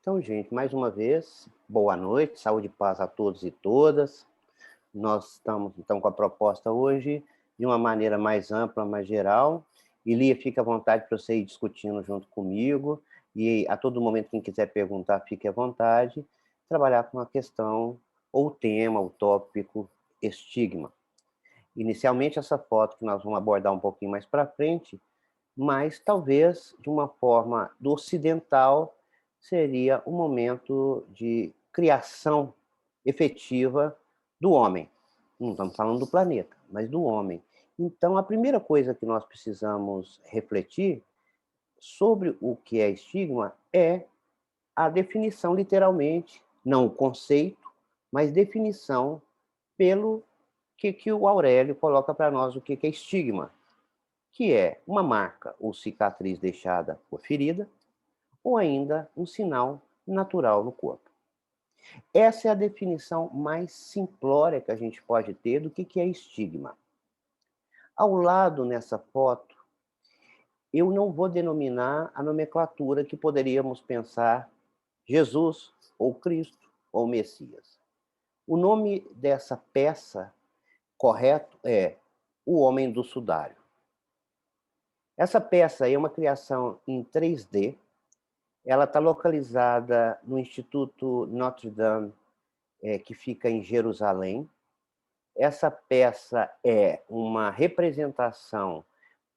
Então, gente, mais uma vez, boa noite, saúde e paz a todos e todas. Nós estamos, então, com a proposta hoje de uma maneira mais ampla, mais geral. E Lia, fica à vontade para você ir discutindo junto comigo. E a todo momento, quem quiser perguntar, fique à vontade. Trabalhar com a questão, ou o tema, o tópico, estigma. Inicialmente, essa foto que nós vamos abordar um pouquinho mais para frente, mas talvez de uma forma do ocidental seria o momento de criação efetiva do homem. Não estamos falando do planeta, mas do homem. Então, a primeira coisa que nós precisamos refletir sobre o que é estigma é a definição, literalmente, não o conceito, mas definição pelo que o Aurélio coloca para nós o que é estigma, que é uma marca ou cicatriz deixada por ferida, ou ainda um sinal natural no corpo. Essa é a definição mais simplória que a gente pode ter do que é estigma. Ao lado, nessa foto, eu não vou denominar a nomenclatura que poderíamos pensar Jesus, ou Cristo, ou Messias. O nome dessa peça correto é O Homem do Sudário. Essa peça é uma criação em 3D. Ela está localizada no Instituto Notre Dame, que fica em Jerusalém. Essa peça é uma representação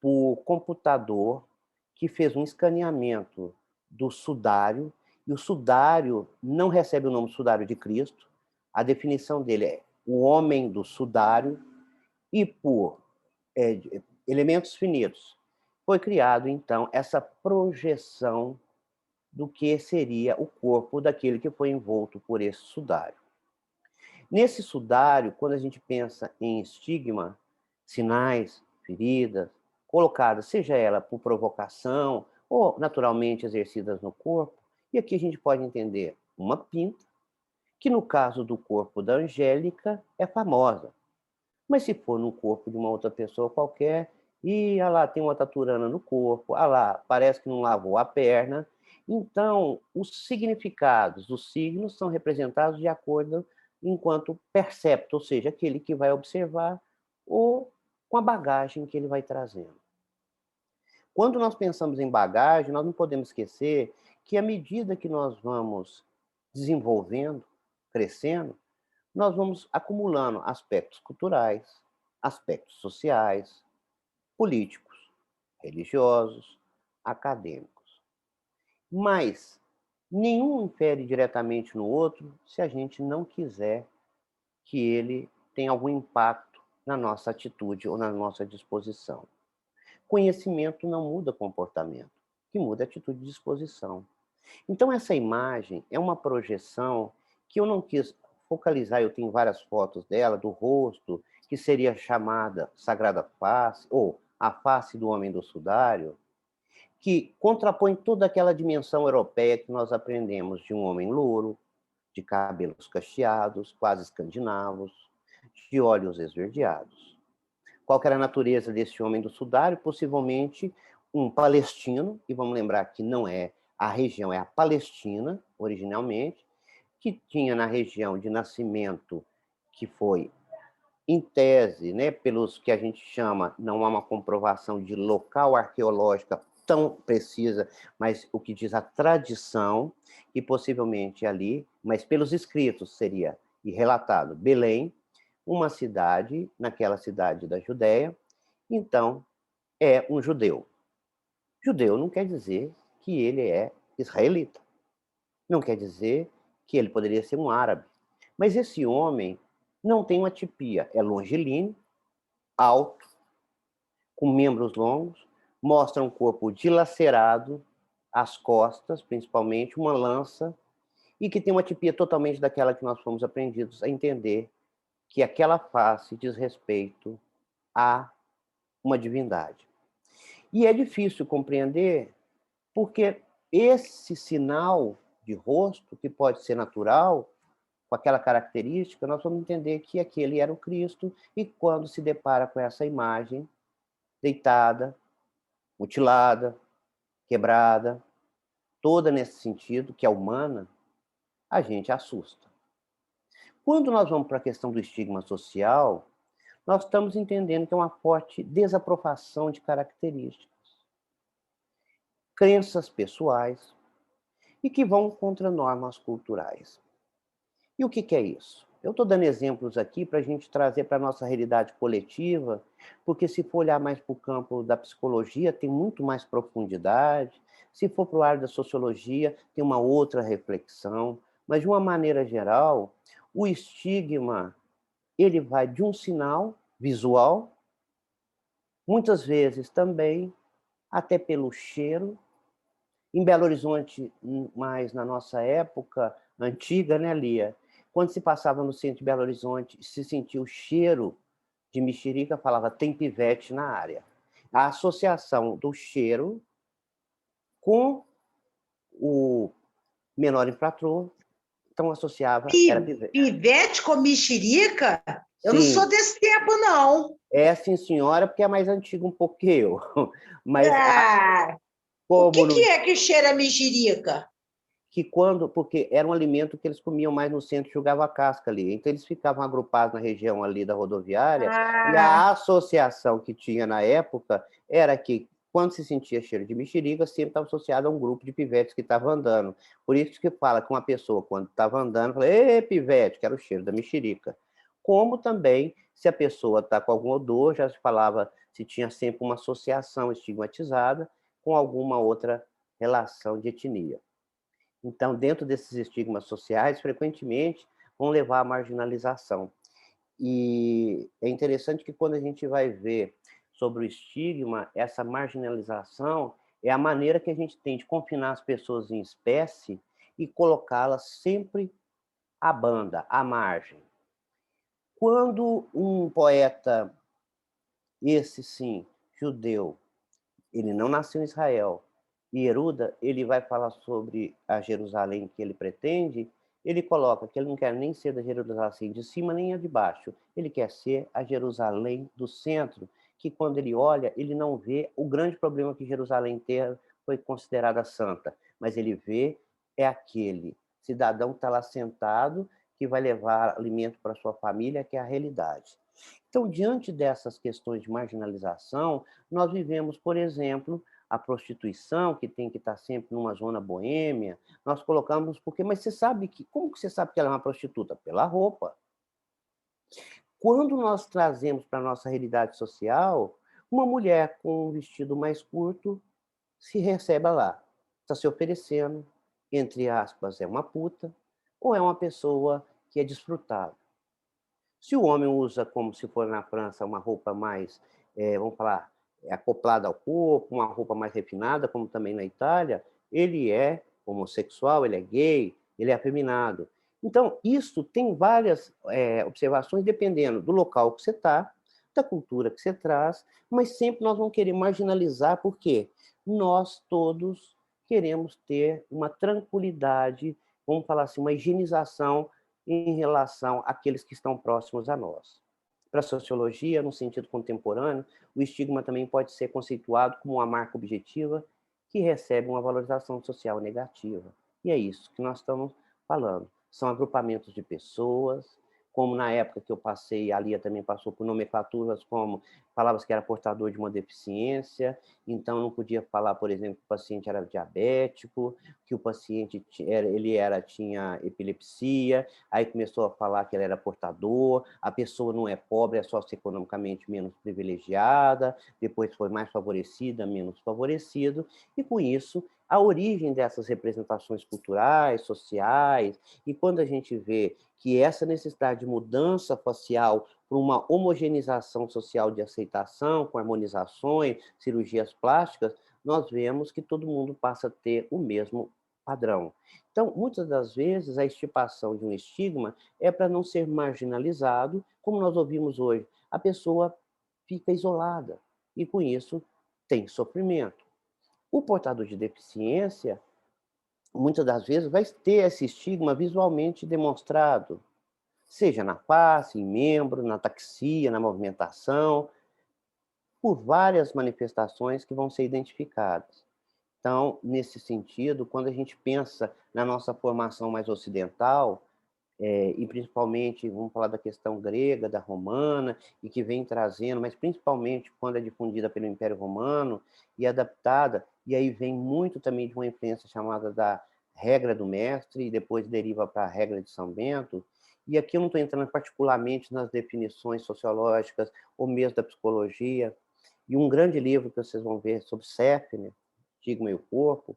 por computador que fez um escaneamento do sudário, e o sudário não recebe o nome sudário de Cristo. A definição dele é o homem do sudário, e por elementos finitos foi criado, então, essa projeção do que seria o corpo daquele que foi envolto por esse sudário. Nesse sudário, quando a gente pensa em estigma, sinais, feridas, colocadas, seja ela por provocação ou naturalmente exercidas no corpo, e aqui a gente pode entender uma pinta, que no caso do corpo da Angélica é famosa, mas se for no corpo de uma outra pessoa qualquer, e lá tem uma taturana no corpo, lá parece que não lavou a perna. Então, os significados dos signos são representados de acordo enquanto percepto, ou seja, aquele que vai observar ou com a bagagem que ele vai trazendo. Quando nós pensamos em bagagem, nós não podemos esquecer que à medida que nós vamos desenvolvendo, crescendo, nós vamos acumulando aspectos culturais, aspectos sociais, políticos, religiosos, acadêmicos. Mas nenhum infere diretamente no outro se a gente não quiser que ele tenha algum impacto na nossa atitude ou na nossa disposição. Conhecimento não muda comportamento, o que muda é atitude e disposição. Então, essa imagem é uma projeção que eu não quis focalizar. Eu tenho várias fotos dela, do rosto, que seria chamada Sagrada Face, ou a face do homem do sudário, que contrapõe toda aquela dimensão europeia que nós aprendemos de um homem louro, de cabelos cacheados, quase escandinavos, de olhos esverdeados. Qual que era a natureza desse homem do sudário? Possivelmente um palestino, e vamos lembrar que não é a região, é a Palestina, originalmente, que tinha na região de nascimento, que foi, em tese, né, pelos que a gente chama, não há uma comprovação de local arqueológica tão precisa, mas o que diz a tradição, e possivelmente ali, mas pelos escritos seria, e relatado, Belém, uma cidade, naquela cidade da Judéia, então é um judeu. Judeu não quer dizer que ele é israelita. Não quer dizer que ele poderia ser um árabe. Mas esse homem não tem uma tipia. É longilíneo, alto, com membros longos, mostra um corpo dilacerado, as costas, principalmente, uma lança, e que tem uma tipia totalmente daquela que nós fomos aprendidos a entender, que aquela face diz respeito a uma divindade. E é difícil compreender porque esse sinal de rosto, que pode ser natural, com aquela característica, nós vamos entender que aquele era o Cristo, e quando se depara com essa imagem, deitada, mutilada, quebrada, toda nesse sentido, que é humana, a gente assusta. Quando nós vamos para a questão do estigma social, nós estamos entendendo que é uma forte desaprovação de características, crenças pessoais e que vão contra normas culturais. E o que que é isso? Eu estou dando exemplos aqui para a gente trazer para a nossa realidade coletiva, porque se for olhar mais para o campo da psicologia, tem muito mais profundidade, se for para o área da sociologia, tem uma outra reflexão, mas de uma maneira geral, o estigma, ele vai de um sinal visual, muitas vezes também até pelo cheiro. Em Belo Horizonte, mais na nossa época antiga, né, Lia? Quando se passava no centro de Belo Horizonte, se sentia o cheiro de mexerica, falava tem pivete na área. A associação do cheiro com o menor infrator, então associava, era pivete. Pivete com mexerica? Eu não sou Sim, desse tempo, não. é sim, senhora, porque é mais antigo um pouco que eu. Mas Ah, o como que no é que cheira mexerica? que quando, porque era um alimento que eles comiam mais no centro, jogava a casca ali. Então eles ficavam agrupados na região ali da rodoviária, e Ah, a associação que tinha na época era que quando se sentia cheiro de mexerica, sempre estava associado a um grupo de pivetes que estava andando. Por isso que fala que uma pessoa, quando estava andando, fala, ê, pivete, que era o cheiro da mexerica. Como também, se a pessoa está com algum odor, já se falava, se tinha sempre uma associação estigmatizada com alguma outra relação de etnia. Então, dentro desses estigmas sociais, frequentemente vão levar à marginalização. E é interessante que quando a gente vai ver sobre o estigma, essa marginalização é a maneira que a gente tem de confinar as pessoas em espécie e colocá-las sempre à banda, à margem. Quando um poeta, esse sim, judeu, ele não nasceu em Israel. E Heruda, ele vai falar sobre a Jerusalém que ele pretende, ele coloca que ele não quer nem ser da Jerusalém de cima nem a de baixo, ele quer ser a Jerusalém do centro, que quando ele olha, ele não vê o grande problema que Jerusalém inteira foi considerada santa, mas ele vê é aquele cidadão que está lá sentado, que vai levar alimento para sua família, que é a realidade. Então, diante dessas questões de marginalização, nós vivemos, por exemplo, a prostituição, que tem que estar sempre numa zona boêmia, nós colocamos, porque, mas você sabe que, como que você sabe que ela é uma prostituta? Pela roupa. Quando nós trazemos para a nossa realidade social, uma mulher com um vestido mais curto se recebe lá, está se oferecendo, entre aspas, é uma puta, ou é uma pessoa que é desfrutável. Se o homem usa, como se for na França, uma roupa mais, vamos falar, acoplada ao corpo, uma roupa mais refinada, como também na Itália, ele é homossexual, ele é gay, ele é afeminado. Então, isso tem várias observações, dependendo do local que você está, da cultura que você traz, mas sempre nós vamos querer marginalizar, porque nós todos queremos ter uma tranquilidade, vamos falar assim, uma higienização em relação àqueles que estão próximos a nós. Para a sociologia, no sentido contemporâneo, o estigma também pode ser conceituado como uma marca objetiva que recebe uma valorização social negativa. E é isso que nós estamos falando. São agrupamentos de pessoas, como na época que eu passei, a Lia também passou por nomenclaturas como falava que era portador de uma deficiência, então não podia falar, por exemplo, que o paciente era diabético, que o paciente tinha epilepsia, aí começou a falar que ele era portador, a pessoa não é pobre, é socioeconomicamente menos privilegiada, depois foi mais favorecida, menos favorecido, e com isso, a origem dessas representações culturais, sociais, e quando a gente vê que essa necessidade de mudança facial para uma homogeneização social de aceitação, com harmonizações, cirurgias plásticas, nós vemos que todo mundo passa a ter o mesmo padrão. Então, muitas das vezes, a extirpação de um estigma é para não ser marginalizado, como nós ouvimos hoje. A pessoa fica isolada e, com isso, tem sofrimento. O portador de deficiência, muitas das vezes, vai ter esse estigma visualmente demonstrado, seja na face, em membro, na taxia, na movimentação, por várias manifestações que vão ser identificadas. Então, nesse sentido, quando a gente pensa na nossa formação mais ocidental, e principalmente, vamos falar da questão grega, da romana, e que vem trazendo, mas principalmente quando é difundida pelo Império Romano e adaptada, e aí vem muito também de uma influência chamada da regra do mestre, e depois deriva para a regra de São Bento. E aqui eu não estou entrando particularmente nas definições sociológicas ou mesmo da psicologia, e um grande livro que vocês vão ver sobre Séfone, Estigma e o Corpo,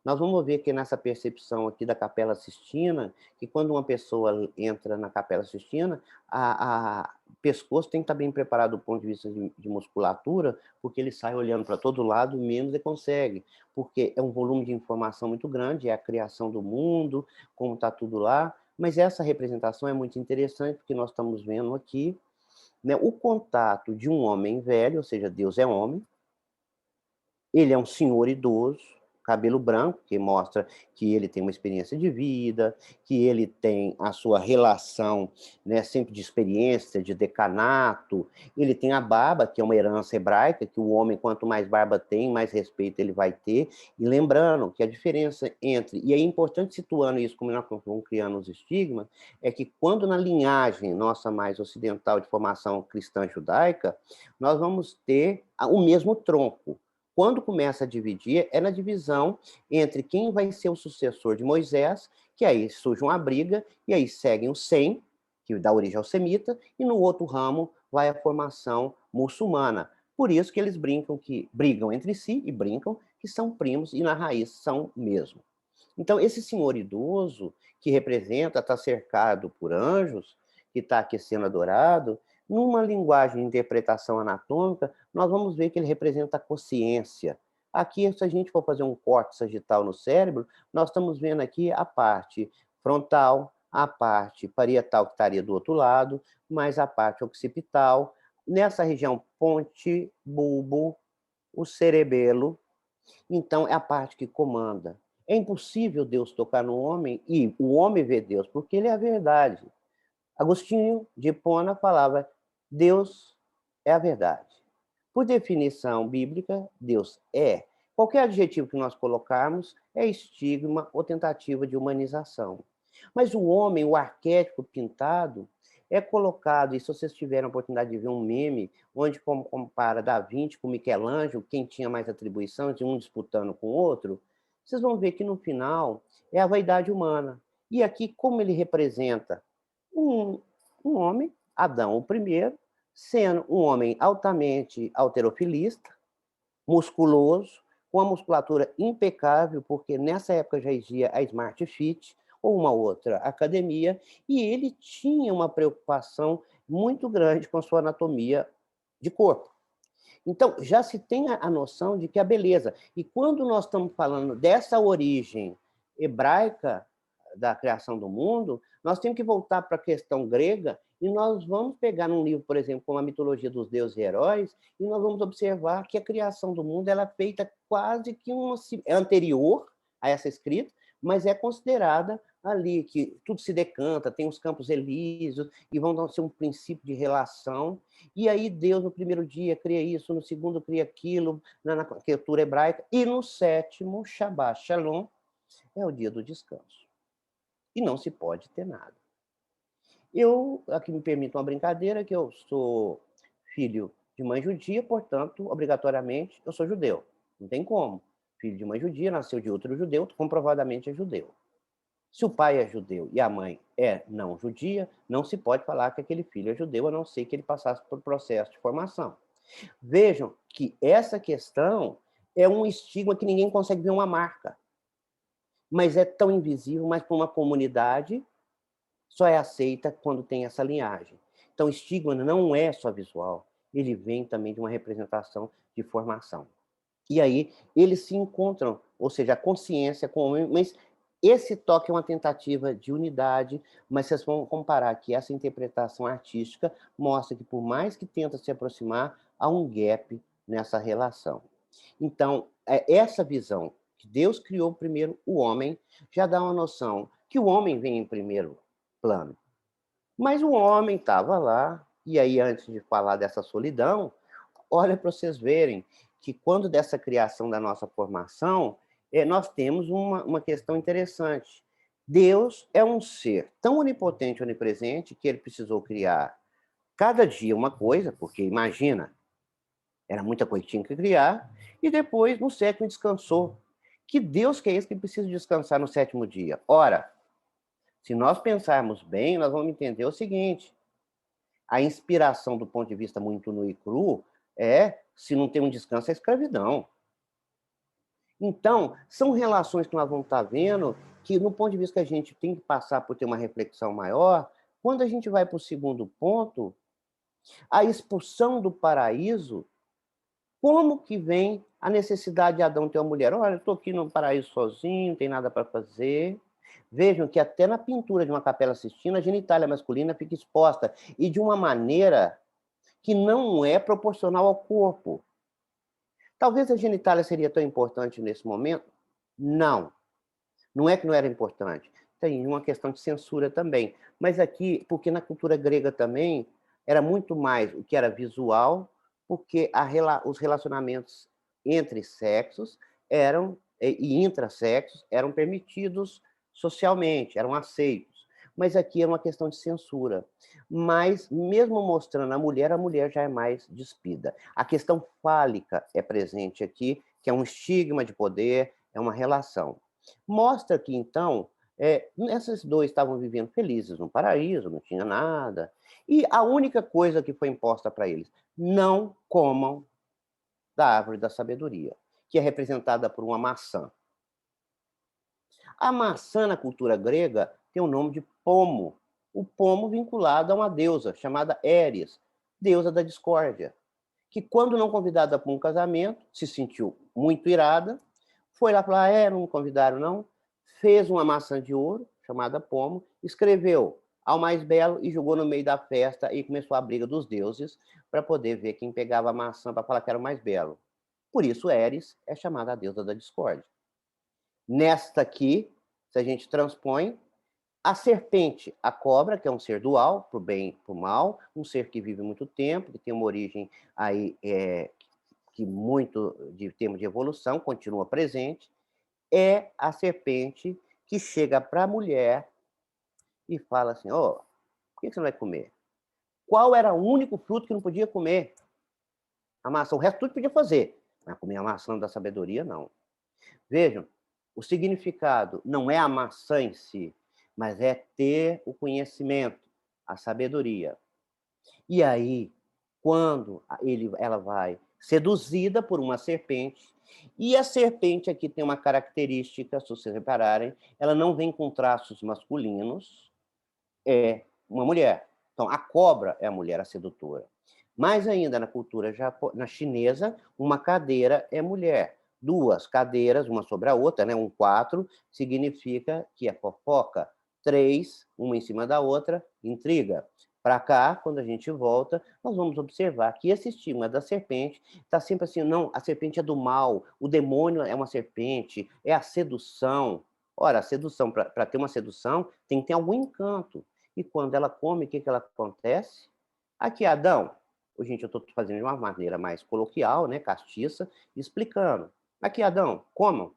nós vamos ver que nessa percepção aqui da Capela Sistina, que quando uma pessoa entra na Capela Sistina, o pescoço tem que estar bem preparado do ponto de vista de musculatura, porque ele sai olhando para todo lado, menos ele consegue, porque é um volume de informação muito grande, é a criação do mundo, como está tudo lá, mas essa representação é muito interessante, porque nós estamos vendo aqui, né, o contato de um homem velho, ou seja, Deus é homem, ele é um senhor idoso, cabelo branco, que mostra que ele tem uma experiência de vida, que ele tem a sua relação, né, sempre de experiência, de decanato. Ele tem a barba, que é uma herança hebraica, que o homem, quanto mais barba tem, mais respeito ele vai ter. E lembrando que a diferença entre... E é importante situando isso, como nós vamos criando os estigmas, é que quando na linhagem nossa mais ocidental de formação cristã judaica, nós vamos ter o mesmo tronco. Quando começa a dividir, é na divisão entre quem vai ser o sucessor de Moisés, que aí surge uma briga, e aí seguem os 100, que dá origem ao semita, e no outro ramo vai a formação muçulmana. Por isso que eles brigam entre si, e brincam, que são primos, e na raiz são mesmo. Então, esse senhor idoso, que representa, está cercado por anjos, que está aqui sendo adorado, numa linguagem de interpretação anatômica, nós vamos ver que ele representa a consciência. Aqui, se a gente for fazer um corte sagital no cérebro, nós estamos vendo aqui a parte frontal, a parte parietal que estaria do outro lado, mais a parte occipital. Nessa região, ponte, bulbo, o cerebelo, então, é a parte que comanda. É impossível Deus tocar no homem e o homem ver Deus, porque ele é a verdade. Agostinho de Hipona falava: Deus é a verdade. Por definição bíblica, Deus é. Qualquer adjetivo que nós colocarmos é estigma ou tentativa de humanização. Mas o homem, o arquétipo pintado, é colocado, e se vocês tiverem a oportunidade de ver um meme, onde compara Da Vinci com Michelangelo, quem tinha mais atribuição, de um disputando com o outro, vocês vão ver que no final é a vaidade humana. E aqui, como ele representa um homem, Adão o primeiro, sendo um homem altamente halterofilista, musculoso, com a musculatura impecável, porque nessa época já existia a Smart Fit ou uma outra academia, e ele tinha uma preocupação muito grande com a sua anatomia de corpo. Então, já se tem a noção de que a beleza. E quando nós estamos falando dessa origem hebraica da criação do mundo, nós temos que voltar para a questão grega e nós vamos pegar num livro, por exemplo, como a mitologia dos deuses e heróis, e nós vamos observar que a criação do mundo ela é feita quase que é anterior a essa escrita, mas é considerada ali que tudo se decanta, tem os campos elíseos, e vão ser um princípio de relação. E aí Deus, no primeiro dia, cria isso, no segundo cria aquilo, na cultura hebraica, e no sétimo, Shabbat Shalom, é o dia do descanso. E não se pode ter nada. Eu, aqui me permito uma brincadeira, que eu sou filho de mãe judia, portanto, obrigatoriamente, eu sou judeu. Não tem como. Filho de mãe judia, nasceu de outro judeu, comprovadamente é judeu. Se o pai é judeu e a mãe é não judia, não se pode falar que aquele filho é judeu, a não ser que ele passasse por processo de formação. Vejam que essa questão é um estigma que ninguém consegue ver uma marca. Mas é tão invisível, mas para uma comunidade só é aceita quando tem essa linhagem. Então, estigma não é só visual, ele vem também de uma representação de formação. E aí, eles se encontram, ou seja, a consciência com o homem, mas esse toque é uma tentativa de unidade, mas vocês vão comparar que essa interpretação artística mostra que, por mais que tenta se aproximar, há um gap nessa relação. Então, essa visão que Deus criou primeiro o homem, já dá uma noção que o homem vem em primeiro plano. Mas o homem estava lá, e aí, antes de falar dessa solidão, olha para vocês verem que quando dessa criação da nossa formação, nós temos uma questão interessante. Deus é um ser tão onipotente e onipresente que ele precisou criar cada dia uma coisa, porque imagina, era muita coisa que tinha que criar, e depois, no sétimo, descansou. Que Deus que é esse que precisa descansar no sétimo dia? Ora, se nós pensarmos bem, nós vamos entender o seguinte: a inspiração, do ponto de vista muito nu e cru, se não tem um descanso, é escravidão. Então, são relações que nós vamos estar vendo que, no ponto de vista que a gente tem que passar por ter uma reflexão maior, quando a gente vai para o segundo ponto, a expulsão do paraíso, como que vem a necessidade de Adão ter uma mulher? Olha, eu estou aqui no paraíso sozinho, não tem nada para fazer. Vejam que até na pintura de uma Capela Sistina, a genitália masculina fica exposta, e de uma maneira que não é proporcional ao corpo. Talvez a genitália seria tão importante nesse momento? Não. Não é que não era importante. Tem uma questão de censura também. Mas aqui, porque na cultura grega também, era muito mais o que era visual, porque os relacionamentos entre sexos e intrasexos eram permitidos socialmente, eram aceitos. Mas aqui é uma questão de censura. Mas, mesmo mostrando a mulher já é mais despida. A questão fálica é presente aqui, que é um estigma de poder, é uma relação. Mostra que, então, esses dois estavam vivendo felizes no paraíso, não tinha nada. E a única coisa que foi imposta para eles: não comam da árvore da sabedoria, que é representada por uma maçã. A maçã, na cultura grega, tem o nome de pomo. O pomo vinculado a uma deusa chamada Eris, deusa da discórdia, que, quando não convidada para um casamento, se sentiu muito irada, foi lá falar: não me convidaram, não. Fez uma maçã de ouro, chamada pomo, escreveu ao mais belo e jogou no meio da festa, e começou a briga dos deuses para poder ver quem pegava a maçã para falar que era o mais belo. Por isso, Eris é chamada a deusa da discórdia. Nesta aqui, se a gente transpõe, a serpente, a cobra, que é um ser dual, para o bem e para o mal, um ser que vive muito tempo, que tem uma origem aí, que muito de termos de evolução, continua presente, é a serpente que chega para a mulher e fala assim: por que você não vai comer? Qual era o único fruto que não podia comer? A maçã. O resto tudo podia fazer, mas comer a maçã da sabedoria, não. Vejam, o significado não é a maçã em si, mas é ter o conhecimento, a sabedoria. E aí, quando ela vai seduzida por uma serpente, e a serpente aqui tem uma característica, se vocês repararem, ela não vem com traços masculinos, é uma mulher. Então, a cobra é a mulher, a sedutora. Mais ainda, na cultura na chinesa, uma cadeira é mulher. Duas cadeiras, uma sobre a outra, né? 4, significa que é fofoca. 3, uma em cima da outra, intriga. Para cá, quando a gente volta, nós vamos observar que esse estigma da serpente está sempre assim: não, a serpente é do mal, o demônio é uma serpente, é a sedução. Ora, a sedução, para ter uma sedução, tem que ter algum encanto. E quando ela come, o que ela acontece? Aqui, Adão, gente, eu estou fazendo de uma maneira mais coloquial, né, castiça, explicando. Aqui, Adão, comam. O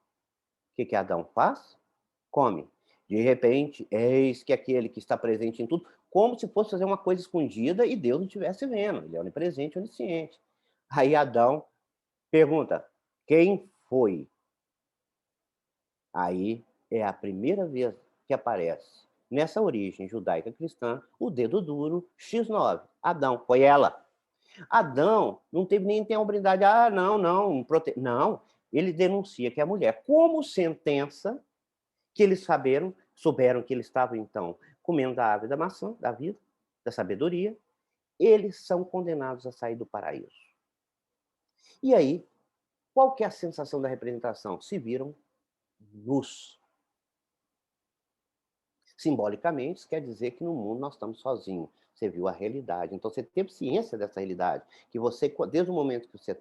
que Adão faz? Come. De repente, eis que aquele que está presente em tudo, como se fosse fazer uma coisa escondida e Deus não estivesse vendo. Ele é onipresente, onisciente. Aí Adão pergunta: quem foi? Aí é a primeira vez que aparece, nessa origem judaica cristã, o dedo duro X9. Adão, foi ela. Adão não teve nem a obrigação, não, ele denuncia que é a mulher. Como sentença, que eles souberam que eles estavam, então, comendo da árvore da maçã, da vida, da sabedoria, eles são condenados a sair do paraíso. E aí, qual que é a sensação da representação? Se viram nus. Simbolicamente, isso quer dizer que no mundo nós estamos sozinhos. Você viu a realidade. Então, você teve ciência dessa realidade. Que você, desde o momento que você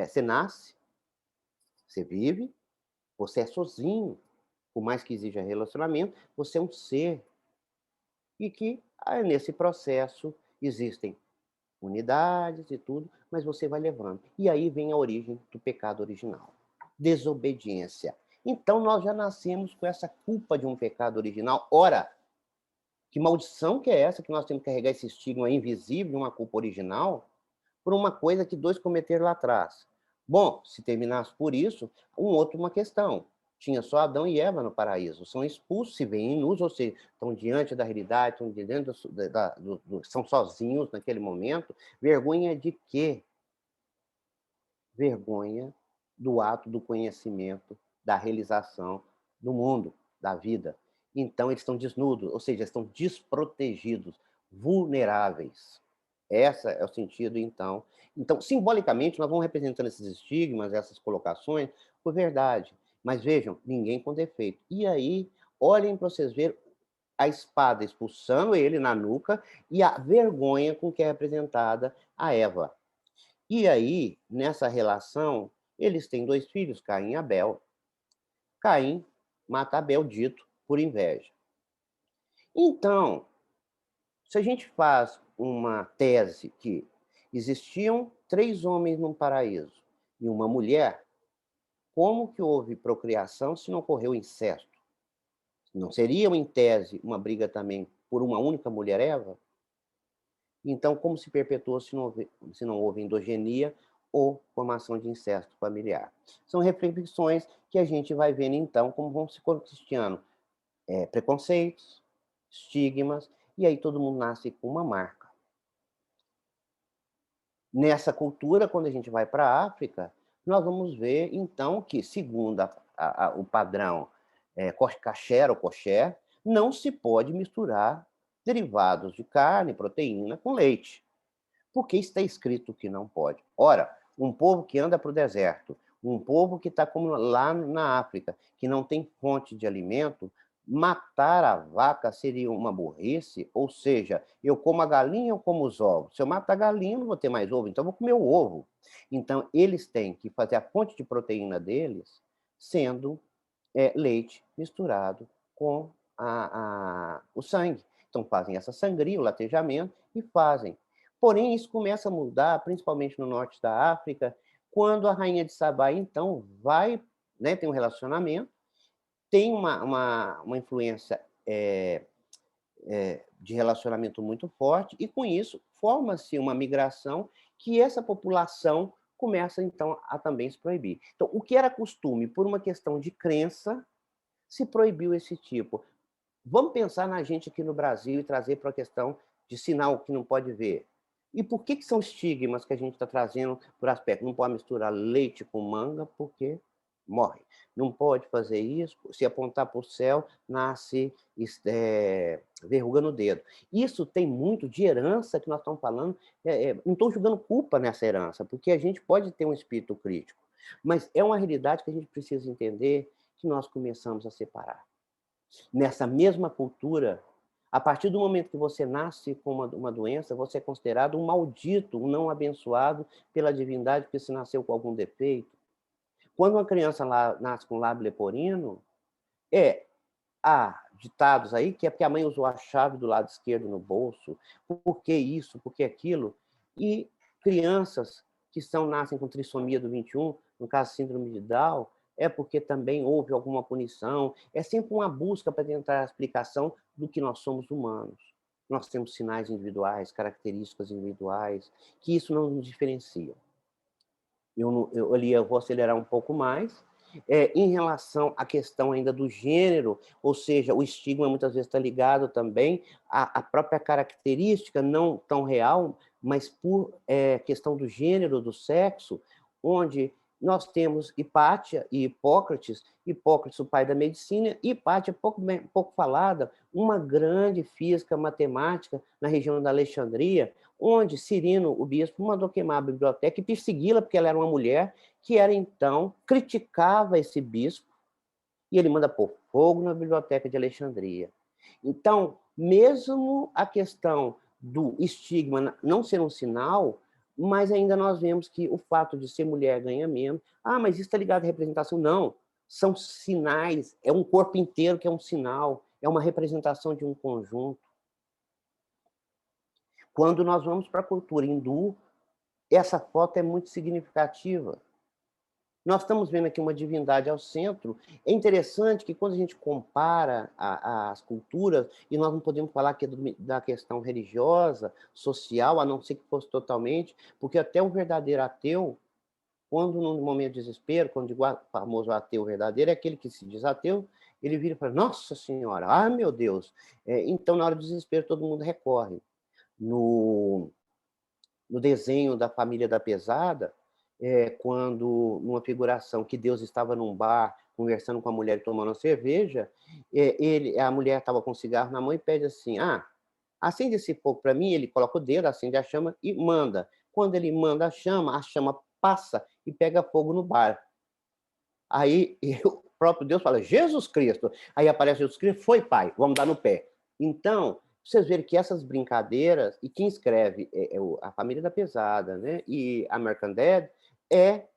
você nasce, você vive, você é sozinho. Por mais que exija relacionamento, você é um ser. E que, nesse processo, existem unidades e tudo, mas você vai levando. E aí vem a origem do pecado original. desobediência. Então, nós já nascemos com essa culpa de um pecado original. Ora, que maldição que é essa que nós temos que carregar esse estigma invisível de uma culpa original por uma coisa que dois cometeram lá atrás? Bom, se terminasse por isso, uma questão. Tinha só Adão e Eva no paraíso. São expulsos, se veem nus, ou seja, estão diante da realidade, estão diante são sozinhos naquele momento. Vergonha de quê? Vergonha do ato do conhecimento, da realização do mundo, da vida. Então, eles estão desnudos, ou seja, estão desprotegidos, vulneráveis. Esse é o sentido, então. Então, simbolicamente, nós vamos representando esses estigmas, essas colocações, por verdade. Mas vejam, ninguém com defeito. E aí, olhem para vocês verem a espada expulsando ele na nuca e a vergonha com que é representada a Eva. E aí, nessa relação, eles têm 2 filhos, Caim e Abel. Caim mata Abel, dito por inveja. Então, se a gente faz uma tese que existiam 3 homens num paraíso e uma mulher, como que houve procriação se não ocorreu incesto? Não seria, em tese, uma briga também por uma única mulher, Eva? Então, como se perpetuou se não houve endogenia ou formação de incesto familiar? São reflexões que a gente vai vendo, então, como vão se conquistando preconceitos, estigmas, e aí todo mundo nasce com uma marca. Nessa cultura, quando a gente vai para a África, nós vamos ver, então, que, segundo o padrão kasher ou kosher, não se pode misturar derivados de carne, proteína, com leite. Porque está escrito que não pode. Ora, um povo que anda para o deserto, um povo que está como lá na África, que não tem fonte de alimento, matar a vaca seria uma burrice, ou seja, eu como a galinha ou como os ovos? Se eu matar a galinha, eu não vou ter mais ovo, então eu vou comer o ovo. Então, eles têm que fazer a fonte de proteína deles sendo leite misturado com o sangue. Então, fazem essa sangria, o latejamento, e fazem. Porém, isso começa a mudar, principalmente no norte da África, quando a rainha de Sabá, então, vai, né, tem um relacionamento, tem uma influência de relacionamento muito forte, e com isso forma-se uma migração que essa população começa, então, a também se proibir. Então, o que era costume, por uma questão de crença, se proibiu esse tipo. Vamos pensar na gente aqui no Brasil e trazer para a questão de sinal que não pode ver. E por que são estigmas que a gente está trazendo por aspecto? Não pode misturar leite com manga, porque morre. Não pode fazer isso, se apontar para o céu, nasce verruga no dedo. Isso tem muito de herança que nós estamos falando. Não estou jogando culpa nessa herança, porque a gente pode ter um espírito crítico, mas é uma realidade que a gente precisa entender que nós começamos a separar. Nessa mesma cultura, a partir do momento que você nasce com uma doença, você é considerado um maldito, um não abençoado pela divindade, porque se nasceu com algum defeito. Quando uma criança nasce com lábio leporino, há ditados aí que é porque a mãe usou a chave do lado esquerdo no bolso, por que isso, por que aquilo. E crianças que nascem com trissomia do 21, no caso síndrome de Down, é porque também houve alguma punição. É sempre uma busca para tentar a explicação do que nós somos humanos. Nós temos sinais individuais, características individuais, que isso não nos diferencia. Eu vou acelerar um pouco mais. Em relação à questão ainda do gênero, ou seja, o estigma muitas vezes está ligado também à própria característica, não tão real, mas por questão do gênero, do sexo, onde nós temos Hipátia e Hipócrates, Hipócrates, o pai da medicina, e Hipátia, pouco falada, uma grande física matemática na região da Alexandria, onde Cirino, o bispo, mandou queimar a biblioteca e persegui-la, porque ela era uma mulher, que era, então, criticava esse bispo, e ele manda pôr fogo na biblioteca de Alexandria. Então, mesmo a questão do estigma não ser um sinal, mas ainda nós vemos que o fato de ser mulher ganha menos. Ah, mas isso está ligado à representação? Não. São sinais, é um corpo inteiro que é um sinal, é uma representação de um conjunto. Quando nós vamos para a cultura hindu, essa foto é muito significativa. Nós estamos vendo aqui uma divindade ao centro. É interessante que quando a gente compara as culturas, e nós não podemos falar que é da questão religiosa, social, a não ser que fosse totalmente, porque até o verdadeiro ateu, quando num momento de desespero, quando digo famoso ateu verdadeiro, é aquele que se diz ateu, ele vira e fala: Nossa Senhora, ah, meu Deus. Então, na hora do desespero, todo mundo recorre. No, no desenho da família da pesada, quando numa figuração que Deus estava num bar conversando com a mulher e tomando uma cerveja, a mulher estava com um cigarro na mão e pede assim: ah, acende esse fogo para mim. Ele coloca o dedo, acende a chama e manda. Quando ele manda a chama passa e pega fogo no bar. Aí o próprio Deus fala: Jesus Cristo. Aí aparece Jesus Cristo, foi pai, vamos dar no pé. Então, vocês verem que essas brincadeiras, e quem escreve a Família da Pesada, né? E American Dad é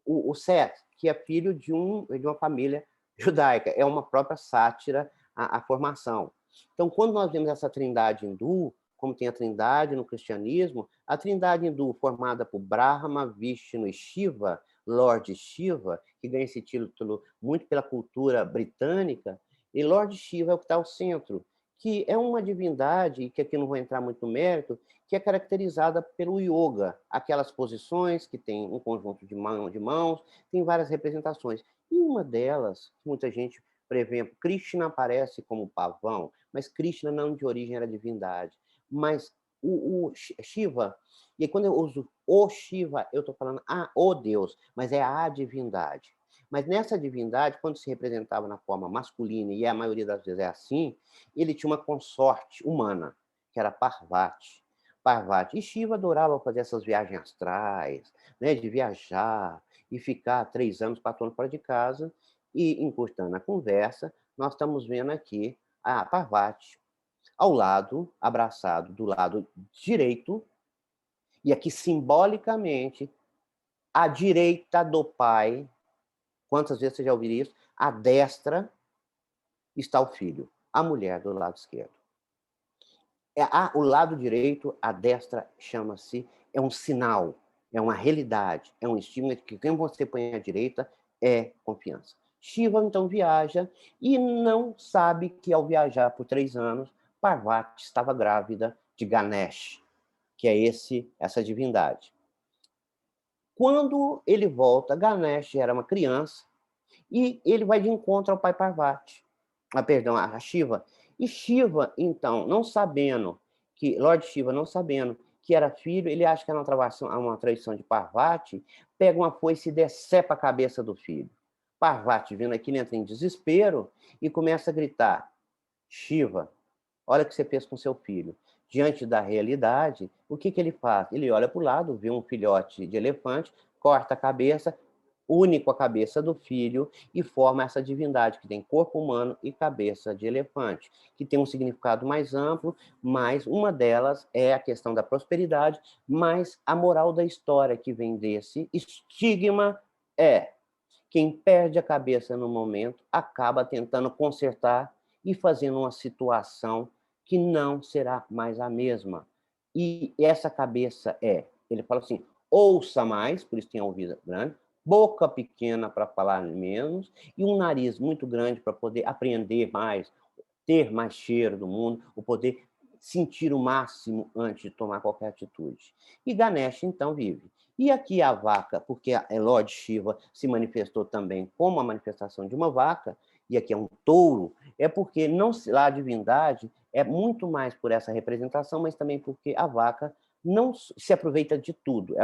o Seth, que é filho de uma família judaica. É uma própria sátira à formação. Então, quando nós vemos essa trindade hindu, como tem a trindade no cristianismo, a trindade hindu formada por Brahma, Vishnu e Shiva, Lord Shiva, que ganha esse título muito pela cultura britânica, e Lord Shiva é o que está ao centro, que é uma divindade, que aqui não vou entrar muito no mérito, que é caracterizada pelo yoga, aquelas posições que tem um conjunto de mãos, tem várias representações. E uma delas, que muita gente, por exemplo, Krishna aparece como pavão, mas Krishna não de origem era divindade. Mas o Shiva, e quando eu uso o Shiva, eu estou falando o Deus, mas é a divindade. Mas nessa divindade, quando se representava na forma masculina, e a maioria das vezes é assim, ele tinha uma consorte humana, que era Parvati. Parvati. E Shiva adorava fazer essas viagens astrais, né, de viajar e ficar 3 anos, 4 anos fora de casa. E, encurtando a conversa, nós estamos vendo aqui a Parvati ao lado, abraçado do lado direito, e aqui simbolicamente, à direita do pai. Quantas vezes você já ouviu isso? À destra está o filho, a mulher do lado esquerdo. O lado direito, a destra chama-se, é um sinal, é uma realidade, é um estímulo de que quem você põe à direita é confiança. Shiva então viaja e não sabe que ao viajar por 3 anos, Parvati estava grávida de Ganesh, que é essa divindade. Quando ele volta, Ganesh era uma criança e ele vai de encontro ao pai Parvati. Perdão, a Shiva. E Shiva, então, não sabendo Lord Shiva não sabendo que era filho, ele acha que era uma traição de Parvati, pega uma foice e decepa a cabeça do filho. Parvati, vendo aquilo, entra em desespero e começa a gritar: Shiva, olha o que você fez com seu filho. Diante da realidade, o que ele faz? Ele olha para o lado, vê um filhote de elefante, corta a cabeça, une com a cabeça do filho e forma essa divindade que tem corpo humano e cabeça de elefante, que tem um significado mais amplo, mas uma delas é a questão da prosperidade, mas a moral da história que vem desse estigma é: quem perde a cabeça no momento acaba tentando consertar e fazendo uma situação que não será mais a mesma. E essa cabeça ele fala assim: ouça mais, por isso tem a ouvido grande, boca pequena para falar menos, e um nariz muito grande para poder aprender mais, ter mais cheiro do mundo, o poder sentir o máximo antes de tomar qualquer atitude. E Ganesh, então, vive. E aqui a vaca, porque a Lord Shiva se manifestou também como a manifestação de uma vaca, e aqui é um touro, é porque não lá a divindade é muito mais por essa representação, mas também porque a vaca não se aproveita de tudo.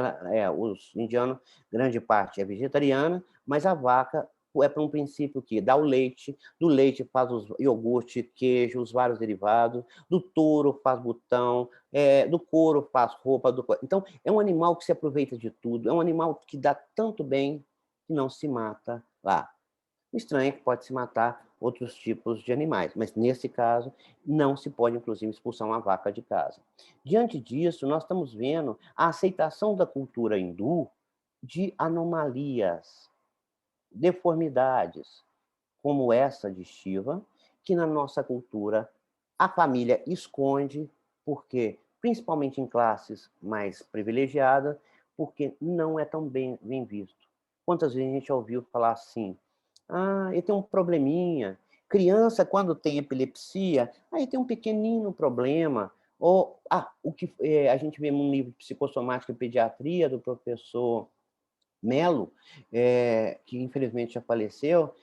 Os indianos, grande parte é vegetariana, mas a vaca é para um princípio que dá o leite, do leite faz os iogurte, queijo, os vários derivados, do touro faz botão, do couro faz roupa. Então, é um animal que se aproveita de tudo, é um animal que dá tanto bem que não se mata lá. O estranho é que pode se matar outros tipos de animais, mas nesse caso não se pode, inclusive, expulsar uma vaca de casa. Diante disso, nós estamos vendo a aceitação da cultura hindu de anomalias, deformidades, como essa de Shiva, que na nossa cultura a família esconde, porque, principalmente em classes mais privilegiadas, porque não é tão bem visto. Quantas vezes a gente já ouviu falar assim: "Ah, ele tem um probleminha". Criança, quando tem epilepsia, aí tem um pequenino problema. Ou, o que a gente vê num livro de psicossomática e pediatria do professor Melo, que infelizmente já faleceu,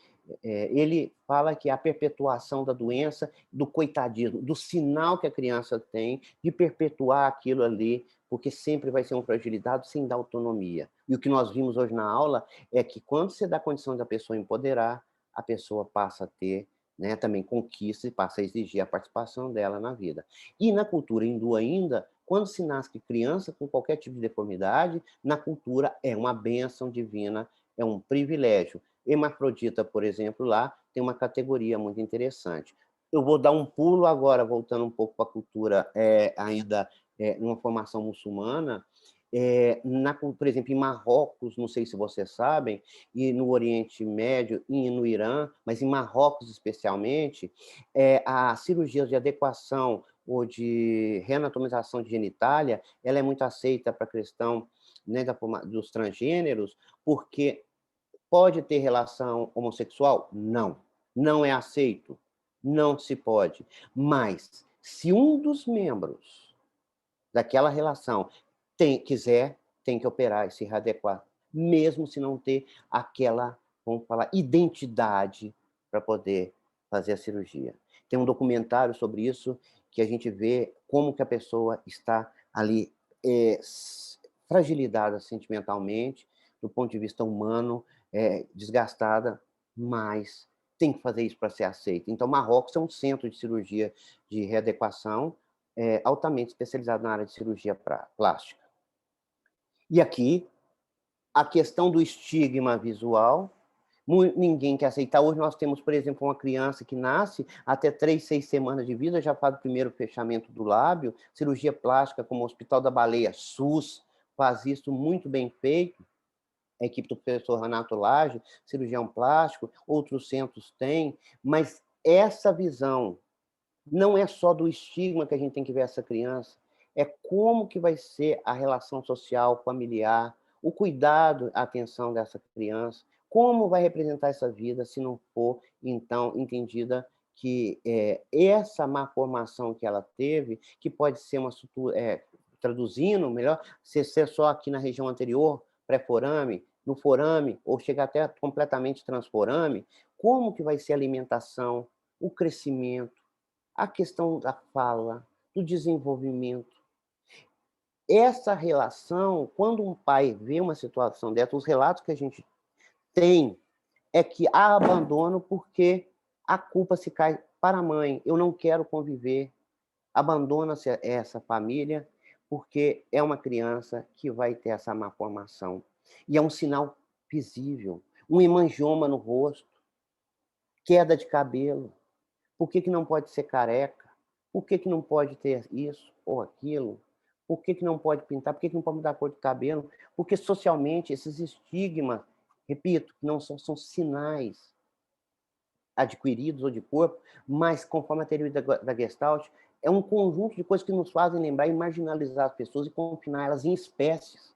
ele fala que a perpetuação da doença, do coitadismo, do sinal que a criança tem de perpetuar aquilo ali, porque sempre vai ser um fragilizado sem dar autonomia. E o que nós vimos hoje na aula é que quando você dá condição da pessoa empoderar, a pessoa passa a ter, né, também conquista e passa a exigir a participação dela na vida. E na cultura hindu ainda, quando se nasce criança com qualquer tipo de deformidade, na cultura é uma bênção divina, é um privilégio. Hermafrodita, por exemplo, lá tem uma categoria muito interessante. Eu vou dar um pulo agora, voltando um pouco para a cultura ainda numa formação muçulmana, por exemplo, em Marrocos, não sei se vocês sabem, e no Oriente Médio e no Irã, mas em Marrocos especialmente, a cirurgia de adequação ou de reanatomização de genitália, ela é muito aceita para a questão, né, dos transgêneros, porque pode ter relação homossexual? Não. Não é aceito? Não se pode. Mas, se um dos membros daquela relação quiser, tem que operar e se readequar, mesmo se não ter aquela, vamos falar, identidade para poder fazer a cirurgia. Tem um documentário sobre isso que a gente vê como que a pessoa está ali fragilizada sentimentalmente, do ponto de vista humano, desgastada, mas tem que fazer isso para ser aceito. Então, Marrocos é um centro de cirurgia de readequação altamente especializado na área de cirurgia plástica. E aqui, a questão do estigma visual, ninguém quer aceitar. Hoje nós temos, por exemplo, uma criança que nasce, até 3, 6 semanas de vida, já faz o primeiro fechamento do lábio, cirurgia plástica, como o Hospital da Baleia, SUS, faz isso muito bem feito, a equipe do professor Renato Lage, cirurgião plástico, outros centros têm, mas essa visão não é só do estigma que a gente tem que ver essa criança, é como que vai ser a relação social, familiar, o cuidado, a atenção dessa criança, como vai representar essa vida se não for, então, entendida que essa má formação que ela teve, que pode ser uma traduzindo melhor, ser só aqui na região anterior, pré-forame, no forame, ou chegar até completamente transforame, como que vai ser a alimentação, o crescimento, a questão da fala, do desenvolvimento. Essa relação, quando um pai vê uma situação dessa, os relatos que a gente tem é que há abandono porque a culpa se cai para a mãe. Eu não quero conviver. Abandona-se essa família porque é uma criança que vai ter essa má formação. E é um sinal visível. Um hemangioma no rosto, queda de cabelo. Por que não pode ser careca? Por que não pode ter isso ou aquilo? Por que não pode pintar? Por que não pode mudar a cor de cabelo? Porque socialmente esses estigmas, repito, não são sinais adquiridos ou de corpo, mas conforme a teoria da Gestalt, é um conjunto de coisas que nos fazem lembrar e marginalizar as pessoas e confinar elas em espécies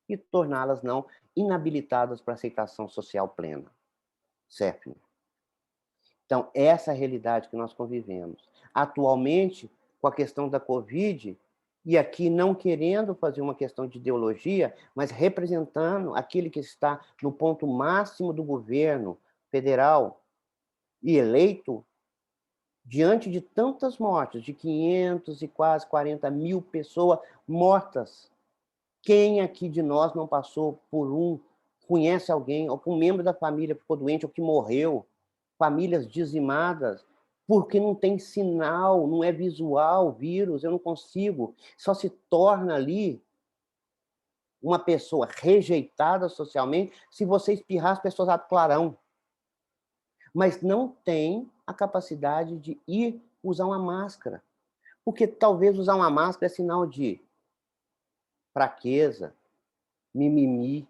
e torná-las não inabilitadas para aceitação social plena. Certo? Então, essa é a realidade que nós convivemos. Atualmente, com a questão da Covid, e aqui não querendo fazer uma questão de ideologia, mas representando aquele que está no ponto máximo do governo federal e eleito, diante de tantas mortes, de 500 e quase 40 mil pessoas mortas, quem aqui de nós não passou por conhece alguém, ou que um membro da família ficou doente, ou que morreu, famílias dizimadas, porque não tem sinal, não é visual o vírus, eu não consigo. Só se torna ali uma pessoa rejeitada socialmente se você espirrar, as pessoas abrem clarão. Mas não tem a capacidade de ir usar uma máscara. Porque talvez usar uma máscara é sinal de fraqueza, mimimi.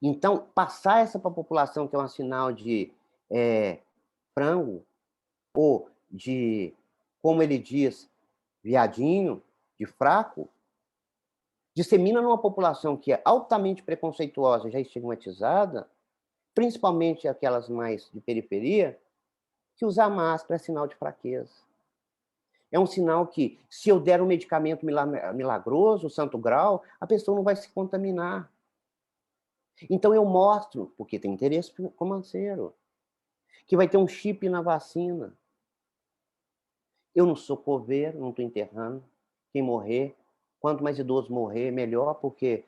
Então, passar essa para a população que é um sinal de frango, ou de, como ele diz, viadinho, de fraco, dissemina numa população que é altamente preconceituosa, já estigmatizada, principalmente aquelas mais de periferia, que usar máscara é sinal de fraqueza. É um sinal que, se eu der um medicamento milagroso, santo grau, a pessoa não vai se contaminar. Então eu mostro, porque tem interesse financeiro, que vai ter um chip na vacina. Eu não sou coveiro, não estou enterrando. Quem morrer, quanto mais idoso morrer, melhor, porque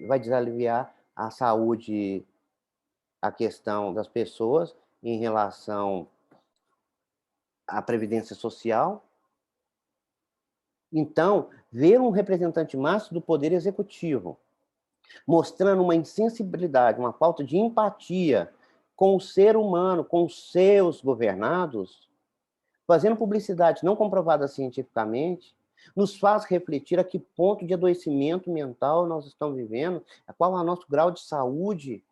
vai desaliviar a saúde, a questão das pessoas em relação à previdência social. Então, ver um representante máximo do poder executivo mostrando uma insensibilidade, uma falta de empatia com o ser humano, com os seus governados, fazendo publicidade não comprovada cientificamente, nos faz refletir a que ponto de adoecimento mental nós estamos vivendo, qual é o nosso grau de saúde,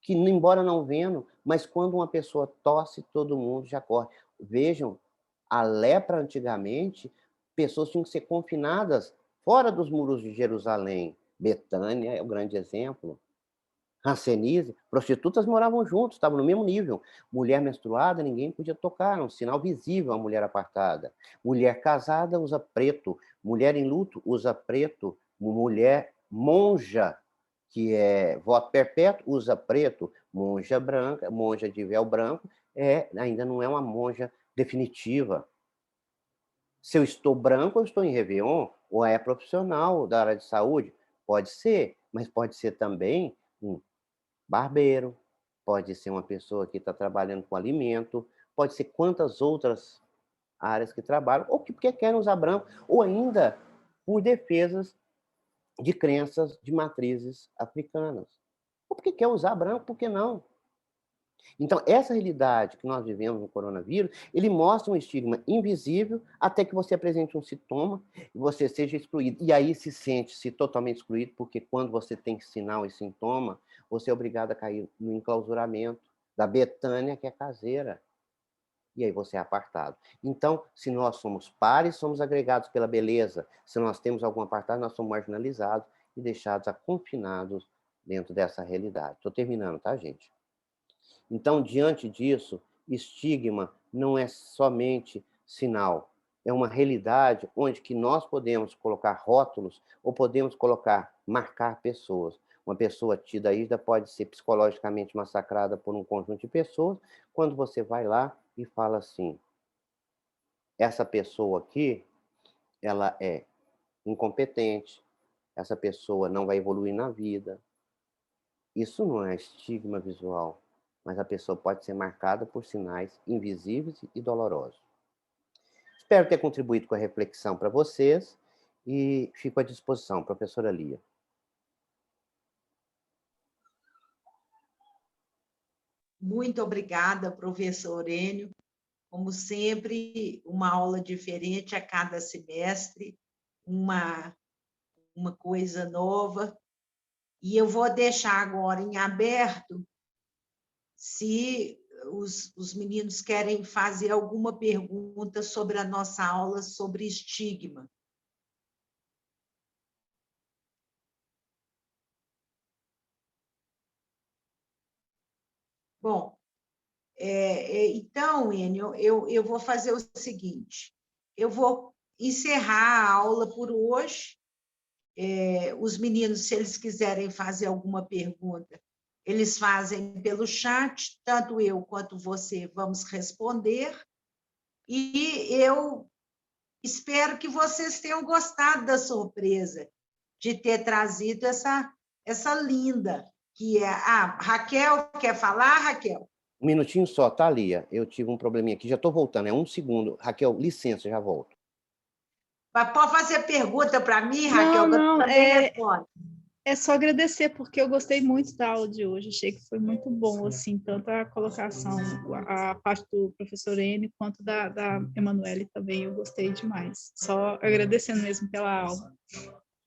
que, embora não vendo, mas quando uma pessoa tosse, todo mundo já corre. Vejam, a lepra antigamente, pessoas tinham que ser confinadas fora dos muros de Jerusalém. Betânia é o grande exemplo. Hanseníase, prostitutas moravam juntos, estavam no mesmo nível. Mulher menstruada, ninguém podia tocar, um sinal visível a mulher apartada. Mulher casada usa preto, mulher em luto usa preto, mulher monja, que é voto perpétuo, usa preto, monja branca, monja de véu branco, ainda não é uma monja definitiva. Se eu estou branco, eu estou em Réveillon, ou é profissional da área de saúde? Pode ser, mas pode ser também um barbeiro, pode ser uma pessoa que está trabalhando com alimento, pode ser quantas outras áreas que trabalham, ou porque querem usar branco, ou ainda por defesas de crenças de matrizes africanas. Ou porque quer usar branco, por que não? Então, essa realidade que nós vivemos no coronavírus, ele mostra um estigma invisível até que você apresente um sintoma e você seja excluído. E aí se sente-se totalmente excluído, porque quando você tem sinal e sintoma, você é obrigado a cair no enclausuramento da Betânia, que é caseira. E aí você é apartado. Então, se nós somos pares, somos agregados pela beleza. Se nós temos algum apartado, nós somos marginalizados e deixados confinados dentro dessa realidade. Estou terminando, tá, gente? Então, diante disso, estigma não é somente sinal, é uma realidade onde que nós podemos colocar rótulos ou podemos marcar pessoas. Uma pessoa tida ainda pode ser psicologicamente massacrada por um conjunto de pessoas, quando você vai lá e fala assim, essa pessoa aqui, ela é incompetente, essa pessoa não vai evoluir na vida. Isso não é estigma visual, mas a pessoa pode ser marcada por sinais invisíveis e dolorosos. Espero ter contribuído com a reflexão para vocês e fico à disposição, professora Lia. Muito obrigada, professor Enio. Como sempre, uma aula diferente a cada semestre, uma coisa nova. E eu vou deixar agora em aberto se os meninos querem fazer alguma pergunta sobre a nossa aula sobre estigma. Bom, então, Enio, eu vou fazer o seguinte, eu vou encerrar a aula por hoje. Os meninos, se eles quiserem fazer alguma pergunta, eles fazem pelo chat, tanto eu quanto você vamos responder, e eu espero que vocês tenham gostado da surpresa de ter trazido essa linda, que é... Ah, Raquel, quer falar, Raquel? Um minutinho só, tá, Lia? Eu tive um probleminha aqui, já estou voltando, é um segundo. Raquel, licença, já volto. Mas pode fazer pergunta para mim, Raquel, Não, que eu também respondo. É só agradecer, porque eu gostei muito da aula de hoje, achei que foi muito bom, assim, tanto a colocação, a parte do professor Enio, quanto da Emanuele também, eu gostei demais. Só agradecendo mesmo pela aula.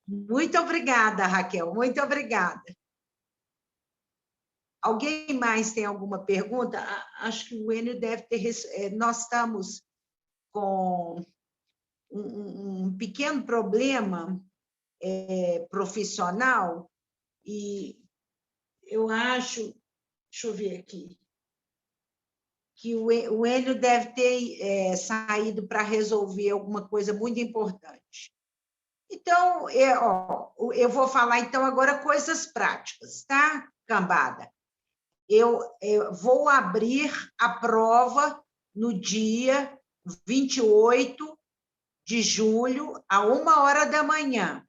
Muito obrigada, Raquel, muito obrigada. Alguém mais tem alguma pergunta? Acho que o Enio deve ter... Nós estamos com um pequeno problema profissional, e eu acho, deixa eu ver aqui, que o Enio deve ter saído para resolver alguma coisa muito importante. Então, eu vou falar então agora coisas práticas, tá, cambada? Eu vou abrir a prova no dia 28 de julho, a 1h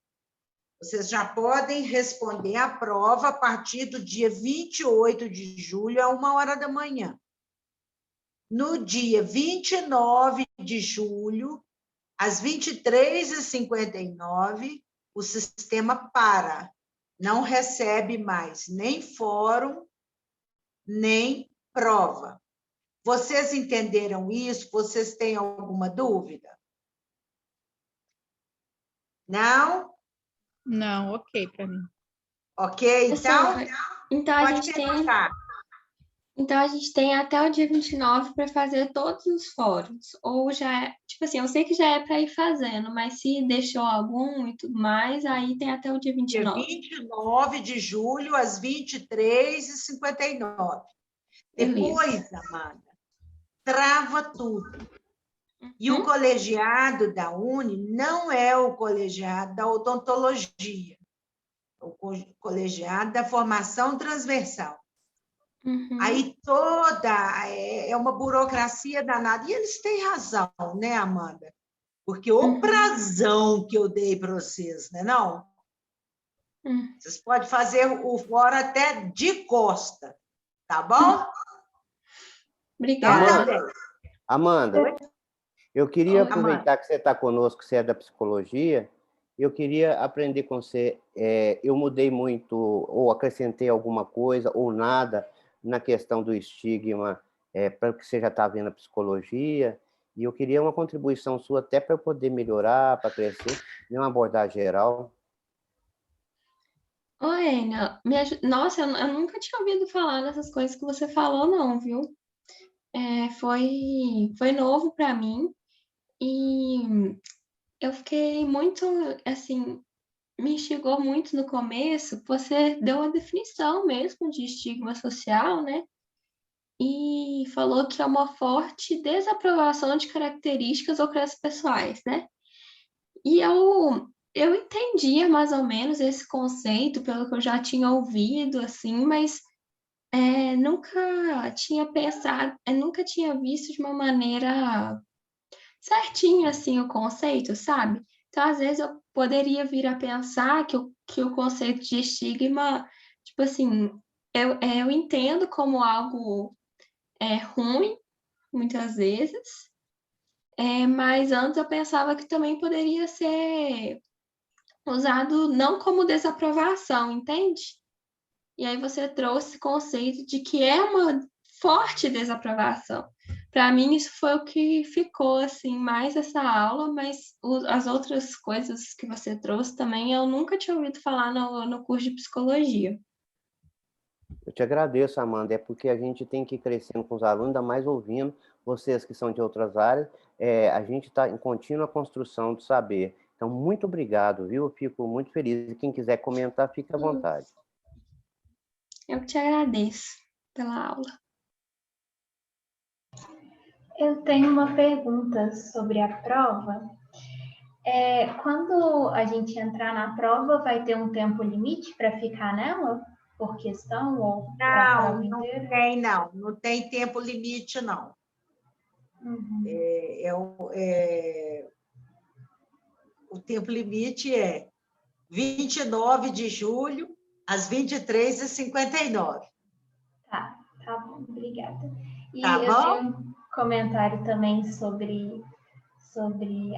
Vocês já podem responder a prova a partir do dia 28 de julho, a 1h No dia 29 de julho, às 23h59, o sistema para. Não recebe mais nem fórum, nem prova. Vocês entenderam isso? Vocês têm alguma dúvida? Não? Não, ok para mim. Ok, então, então a pode gente perguntar. Então, a gente tem até o dia 29 para fazer todos os fóruns. Ou já é, tipo assim, eu sei que já é para ir fazendo, mas se deixou algum e tudo mais, aí tem até o dia 29. Dia 29 de julho, às 23h59. Depois, Amanda, trava tudo. E o colegiado da Uni não é o colegiado da odontologia, é o colegiado da formação transversal. Aí é uma burocracia danada. E eles têm razão, né, Amanda? Porque o prazão que eu dei para vocês, né, não? Vocês podem fazer o fórum até de costa, tá bom? Obrigada. Então, Amanda, eu queria aproveitar Amanda. que você está conosco, você é da psicologia, eu queria aprender com você. Eu mudei muito, ou acrescentei alguma coisa, ou nada, na questão do estigma, para que você já está vendo a psicologia, e eu queria uma contribuição sua até para eu poder melhorar, para crescer, uma abordagem geral. Oi, Enio, nossa, eu nunca tinha ouvido falar dessas coisas que você falou, não, viu? Foi novo para mim e eu fiquei muito, assim, me instigou muito no começo. Você deu a definição mesmo de estigma social, né? E falou que é uma forte desaprovação de características ou crenças pessoais, né? E eu entendia mais ou menos esse conceito, pelo que eu já tinha ouvido, assim, mas nunca tinha pensado, nunca tinha visto de uma maneira certinha, assim, o conceito, sabe? Então, às vezes, eu poderia vir a pensar que o conceito de estigma, tipo assim, eu entendo como algo ruim, muitas vezes, mas antes eu pensava que também poderia ser usado não como desaprovação, entende? E aí você trouxe esse conceito de que é uma forte desaprovação. Para mim, isso foi o que ficou, assim, mais essa aula, mas as outras coisas que você trouxe também, eu nunca tinha ouvido falar no curso de psicologia. Eu te agradeço, Amanda, é porque a gente tem que ir crescendo com os alunos, ainda mais ouvindo vocês que são de outras áreas, a gente está em contínua construção do saber. Então, muito obrigado, viu? Eu fico muito feliz. E quem quiser comentar, fique à vontade. Eu que te agradeço pela aula. Eu tenho uma pergunta sobre a prova. Quando a gente entrar na prova, vai ter um tempo limite para ficar nela? Por questão ou para a prova inteira? Não tem tempo limite, não. O tempo limite é 29 de julho, às 23h59. Tá bom, obrigada. E Tá eu bom? tenho um comentário também sobre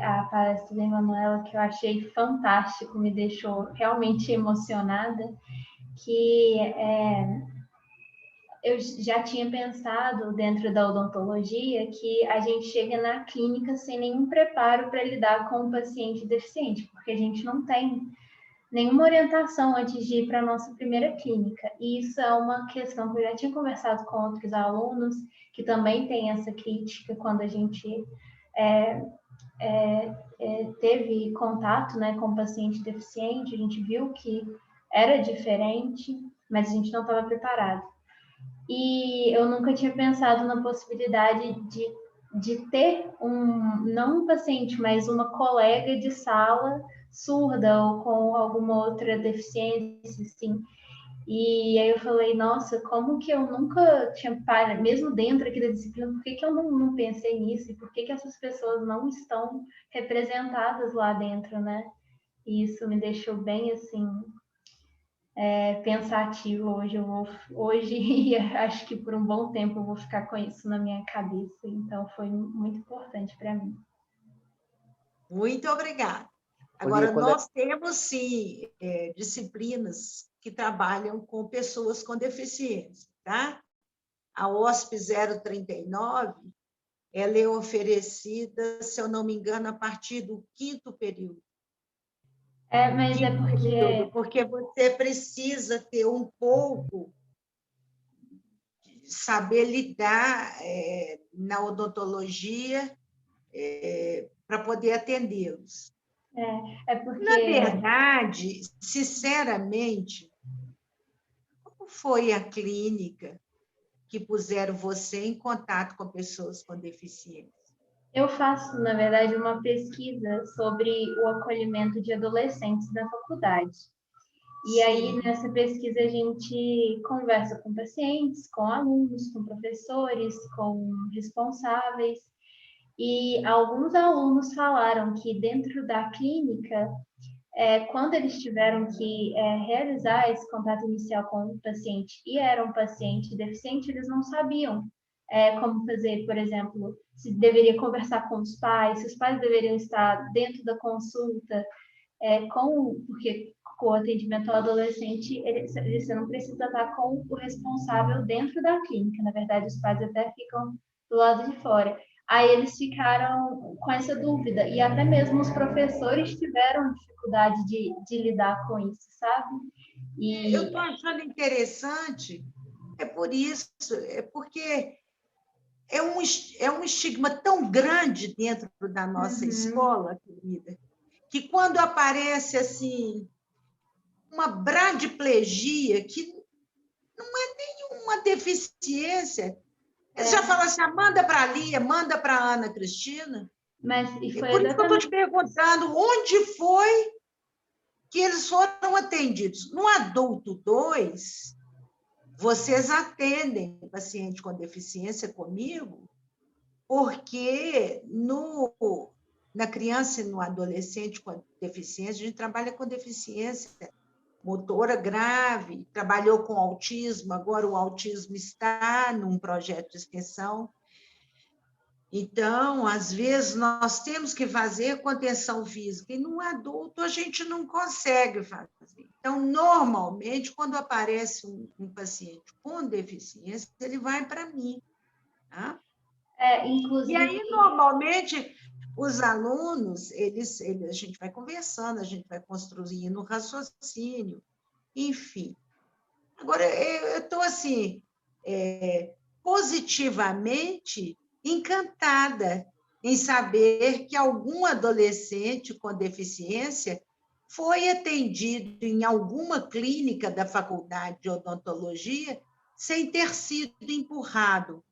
a palestra da Emanuela, que eu achei fantástico, me deixou realmente emocionada, que eu já tinha pensado dentro da odontologia que a gente chega na clínica sem nenhum preparo para lidar com o paciente deficiente, porque a gente não tem nenhuma orientação antes de ir para a nossa primeira clínica. E isso é uma questão que eu já tinha conversado com outros alunos, que também tem essa crítica quando a gente teve contato, né, com o paciente deficiente, a gente viu que era diferente, mas a gente não estava preparado. E eu nunca tinha pensado na possibilidade de ter não um paciente, mas uma colega de sala surda ou com alguma outra deficiência, assim. E aí eu falei, nossa, como que eu nunca tinha parado, mesmo dentro aqui da disciplina, por que que eu não pensei nisso? E por que que essas pessoas não estão representadas lá dentro, né? E isso me deixou bem, assim, pensativo hoje. Hoje, e acho que por um bom tempo eu vou ficar com isso na minha cabeça. Então, foi muito importante para mim. Muito obrigada. Olívia, Agora, nós temos, sim, disciplinas que trabalham com pessoas com deficiência, tá? A OSP 039, ela é oferecida, se eu não me engano, a partir do 5º período. Mas é Porque você precisa ter um pouco de saber lidar na odontologia para poder atendê-los. Porque... Na verdade, sinceramente, como foi a clínica que puseram você em contato com pessoas com deficiência? Eu faço, na verdade, uma pesquisa sobre o acolhimento de adolescentes na faculdade. E aí, nessa pesquisa, a gente conversa com pacientes, com alunos, com professores, com responsáveis. E alguns alunos falaram que dentro da clínica, quando eles tiveram que realizar esse contato inicial com o paciente e era um paciente deficiente, eles não sabiam como fazer, por exemplo, se deveria conversar com os pais, se os pais deveriam estar dentro da consulta, porque com o atendimento ao adolescente, você não precisa estar com o responsável dentro da clínica, na verdade, os pais até ficam do lado de fora. Aí eles ficaram com essa dúvida, e até mesmo os professores tiveram dificuldade de lidar com isso, sabe? Eu estou achando interessante, por isso, porque é um estigma tão grande dentro da nossa escola, querida, que quando aparece assim uma bradiplegia, que não é nenhuma deficiência, eles já falam assim, manda para a Lia, manda para a Ana Cristina. Por isso que eu estou te perguntando, onde foi que eles foram atendidos? No adulto 2, vocês atendem paciente com deficiência comigo, porque na criança e no adolescente com deficiência, a gente trabalha com deficiência motora grave, trabalhou com autismo, agora o autismo está num projeto de extensão. Então, às vezes, nós temos que fazer contenção física, e no adulto a gente não consegue fazer. Então, normalmente, quando aparece um paciente com deficiência, ele vai para mim. Tá? Inclusive... E aí, normalmente, os alunos, a gente vai conversando, a gente vai construindo raciocínio, enfim. Agora, eu estou, assim, positivamente encantada em saber que algum adolescente com deficiência foi atendido em alguma clínica da Faculdade de Odontologia sem ter sido empurrado,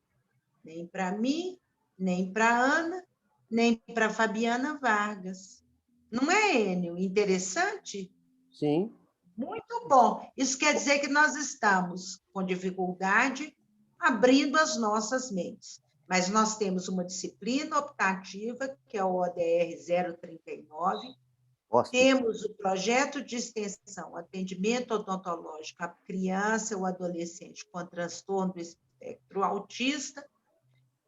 nem para mim, nem para a Ana, nem para a Fabiana Vargas. Não é, Enio? Interessante? Sim. Muito bom. Isso quer dizer que nós estamos com dificuldade abrindo as nossas mentes. Mas nós temos uma disciplina optativa, que é o ODR 039. Temos o projeto de extensão, atendimento odontológico à criança ou adolescente com transtorno do espectro autista.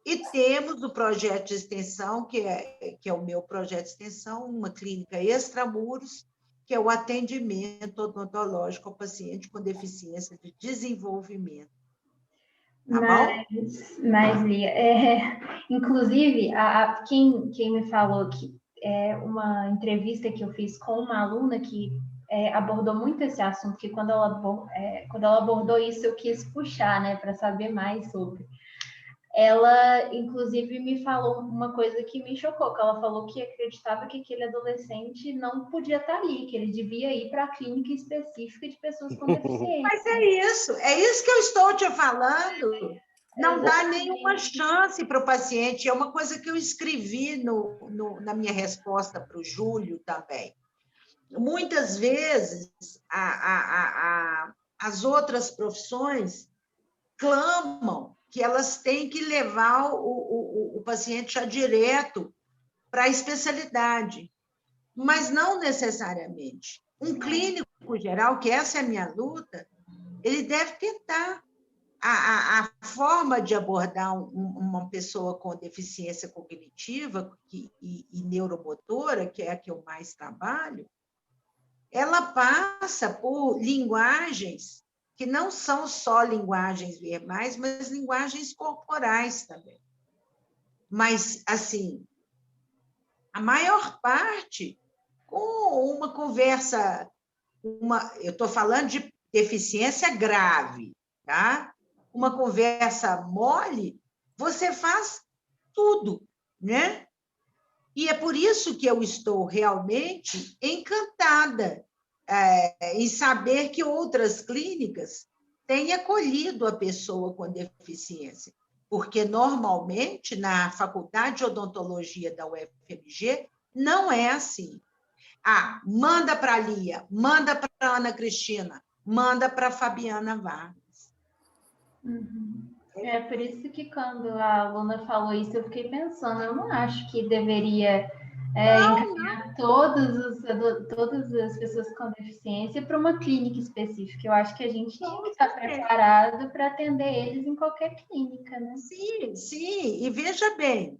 E temos o projeto de extensão, que é o meu projeto de extensão, uma clínica extramuros, que é o atendimento odontológico ao paciente com deficiência de desenvolvimento. Tá bom? Mas Lia, inclusive, quem me falou que uma entrevista que eu fiz com uma aluna que abordou muito esse assunto, que quando ela abordou isso, eu quis puxar, né, para saber mais sobre. ela, inclusive, me falou uma coisa que me chocou, que ela falou que acreditava que aquele adolescente não podia estar ali, que ele devia ir para a clínica específica de pessoas com deficiência. Mas é isso que eu estou te falando. Não dá nenhuma chance para o paciente. É uma coisa que eu escrevi na minha resposta para o Júlio também. Muitas vezes, as outras profissões clamam que elas têm que levar o paciente já direto para a especialidade, mas não necessariamente. Um clínico geral, que essa é a minha luta, ele deve tentar. A forma de abordar uma pessoa com deficiência cognitiva e neuromotora, que é a que eu mais trabalho, ela passa por linguagens que não são só linguagens verbais, mas linguagens corporais também. Mas, assim, a maior parte, com uma conversa, eu estou falando de deficiência grave, tá? Uma conversa mole, você faz tudo, né? E é por isso que eu estou realmente encantada em saber que outras clínicas têm acolhido a pessoa com deficiência, porque normalmente na Faculdade de Odontologia da UFMG não é assim. Ah, manda para a Lia, manda para a Ana Cristina, manda para a Fabiana Vargas. É por isso que quando a aluna falou isso, eu fiquei pensando, eu não acho que deveria encaminhar todas as pessoas com deficiência para uma clínica específica. Eu acho que a gente tinha que estar preparado para atender eles em qualquer clínica, né? Sim, sim. E veja bem,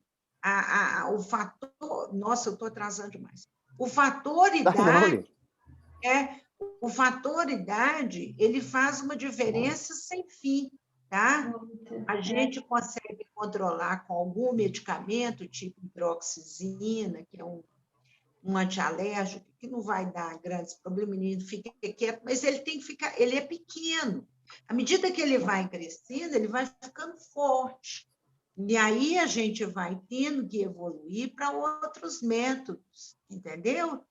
o fator... Nossa, eu estou atrasando demais. O fator idade... O fator idade, ele faz uma diferença sem fim, tá? A gente consegue controlar com algum medicamento, tipo hidroxizina, que é um antialérgico, que não vai dar grandes problemas, o menino fica quieto, mas ele tem que ficar, ele é pequeno. À medida que ele vai crescendo, ele vai ficando forte. E aí a gente vai tendo que evoluir para outros métodos, entendeu?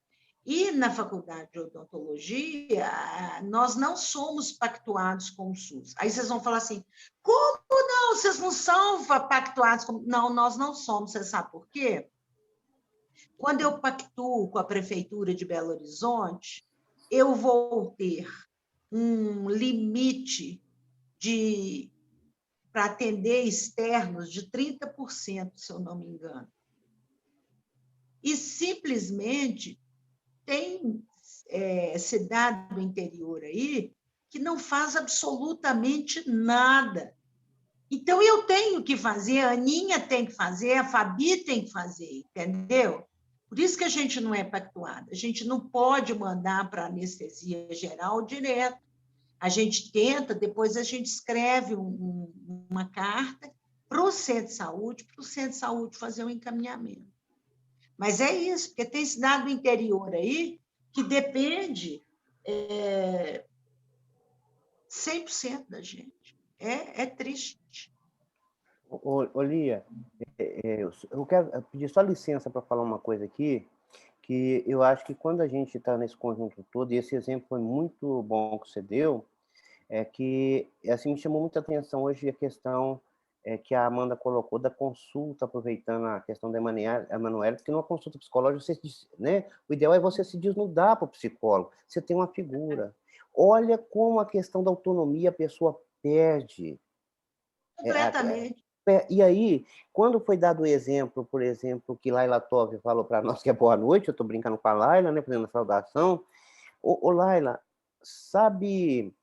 E na faculdade de odontologia, nós não somos pactuados com o SUS. Aí vocês vão falar assim, como não? Vocês não são pactuados com... Não, nós não somos. Você sabe por quê? Quando eu pactuo com a Prefeitura de Belo Horizonte, eu vou ter um limite para atender externos de 30%, se eu não me engano. E simplesmente tem cidade do interior aí que não faz absolutamente nada. Então, eu tenho que fazer, a Aninha tem que fazer, a Fabi tem que fazer, entendeu? Por isso que a gente não é pactuada. A gente não pode mandar para anestesia geral direto. A gente tenta, depois a gente escreve uma carta para o centro de saúde fazer um encaminhamento. Mas é isso, porque tem cidade do interior aí que depende 100% da gente. É triste. Lia, eu quero pedir só licença para falar uma coisa aqui, que eu acho que quando a gente está nesse conjunto todo, e esse exemplo foi muito bom que você deu, é que assim, me chamou muita atenção hoje a questão que a Amanda colocou da consulta, aproveitando a questão da Emanuele, porque numa consulta psicológica, né, o ideal é você se desnudar para o psicólogo, você tem uma figura. Olha como a questão da autonomia a pessoa perde. Completamente. E aí, quando foi dado o exemplo, por exemplo, que Laila Tove falou para nós que é boa noite, eu estou brincando com a Laila, né, fazendo a saudação. Ô Laila, sabe...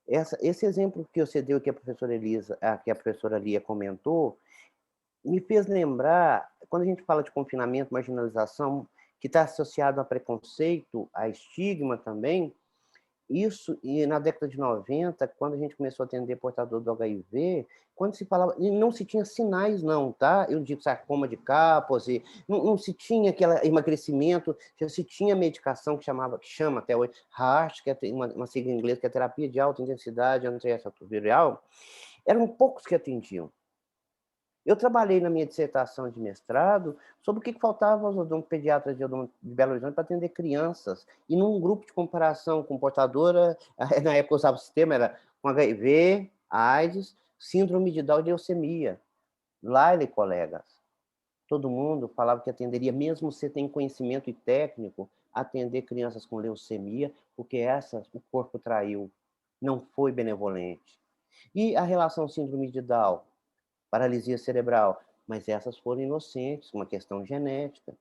Esse exemplo que você deu, que a professora Lia comentou, me fez lembrar, quando a gente fala de confinamento, marginalização, que está associado a preconceito, a estigma também, isso, e na década de 90, quando a gente começou a atender portador do HIV, quando se falava, não se tinha sinais não, tá? Eu digo sarcoma de Kaposi, não se tinha aquele emagrecimento, já se tinha medicação que chama até hoje HART, que é uma sigla em inglês, que é terapia de alta intensidade antirretroviral, eram poucos que atendiam. Eu trabalhei na minha dissertação de mestrado sobre o que faltava aos odontopediatras de Belo Horizonte para atender crianças. E num grupo de comparação com portadora, na época eu usava o sistema, era com HIV, AIDS, síndrome de Down e leucemia. Laila e colegas, todo mundo falava que atenderia, mesmo se tem conhecimento e técnico, atender crianças com leucemia, porque o corpo traiu, não foi benevolente. E a relação síndrome de Down, paralisia cerebral, mas essas foram inocentes, uma questão genética.